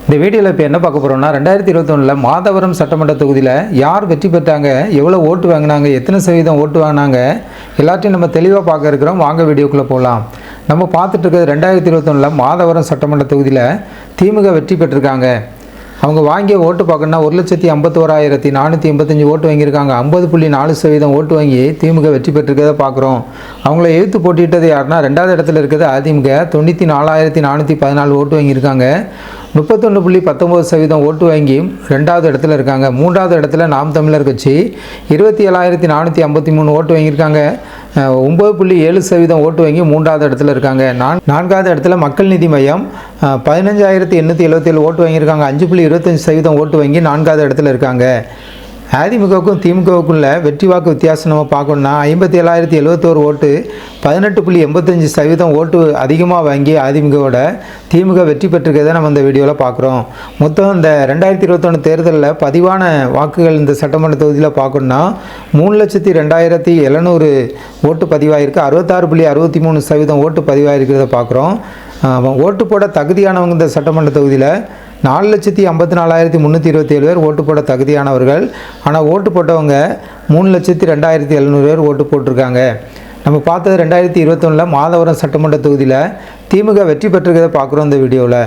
இந்த வீடியோவில் இப்போ என்ன பார்க்க போகிறோம்னா 2021 மாதவரம் சட்டமன்ற தொகுதியில் யார் வெற்றி பெற்றாங்க, எவ்வளோ ஓட்டு வாங்கினாங்க, எத்தனை சதவீதம் ஓட்டு வாங்கினாங்க எல்லாத்தையும் நம்ம தெளிவாக பார்க்க இருக்கிறோம். வாங்க வீடியோக்குள்ளே போகலாம். நம்ம பார்த்துட்டு இருக்கிறது 2021 மாதவரம் சட்டமன்ற தொகுதியில் திமுக வெற்றி பெற்றிருக்காங்க. அவங்க வாங்கிய ஓட்டு பார்க்கணுன்னா 1,51,485 ஓட்டு வாங்கியிருக்காங்க. 50.4% ஓட்டு வாங்கி திமுக வெற்றி பெற்றிருக்கிறத பார்க்குறோம். அவங்கள எதிர்த்து போட்டியிட்டது யாருன்னா, ரெண்டாவது இடத்துல இருக்கிறது அதிமுக 94,414 ஓட்டு வாங்கியிருக்காங்க. 31.19% ஓட்டு வாங்கி ரெண்டாவது இடத்துல இருக்காங்க. மூன்றாவது இடத்துல நாம் தமிழர் கட்சி 27,453 ஓட்டு வாங்கியிருக்காங்க. 9.7% ஓட்டு வாங்கி மூன்றாவது இடத்துல இருக்காங்க. நான்காவது இடத்துல மக்கள் நீதி மையம் 15,877 ஓட்டு வாங்கியிருக்காங்க. 5.25% ஓட்டு வாங்கி நான்காவது இடத்துல இருக்காங்க. அதிமுகவுக்கும் திமுகவுக்குள்ள வெற்றி வாக்கு வித்தியாசம் நம்ம பார்க்கணுன்னா 57,071 ஓட்டு 18.85% ஓட்டு அதிகமாக வாங்கி அதிமுகவோட திமுக வெற்றி பெற்றிருக்கிறத நம்ம இந்த வீடியோவில் பார்க்குறோம். மொத்தம் இந்த 2021 தேர்தலில் பதிவான வாக்குகள் இந்த சட்டமன்ற தொகுதியில் பார்க்கணுன்னா 3,02,700 ஓட்டு பதிவாயிருக்கு. 66.63% ஓட்டு பதிவாயிருக்கிறத பார்க்குறோம். ஓட்டு போட தகுதியானவங்க இந்த சட்டமன்ற தொகுதியில் 4,54,327 பேர் ஓட்டு போட தகுதியானவர்கள். ஆனால் ஓட்டு போட்டவங்க 3,02,700 பேர் ஓட்டு போட்டிருக்காங்க. நம்ம பார்த்தது 2021 மாதவரம் சட்டமன்ற தொகுதியில் திமுக வெற்றி பெற்றிருக்கிறத பார்க்குறோம் இந்த வீடியோவில்.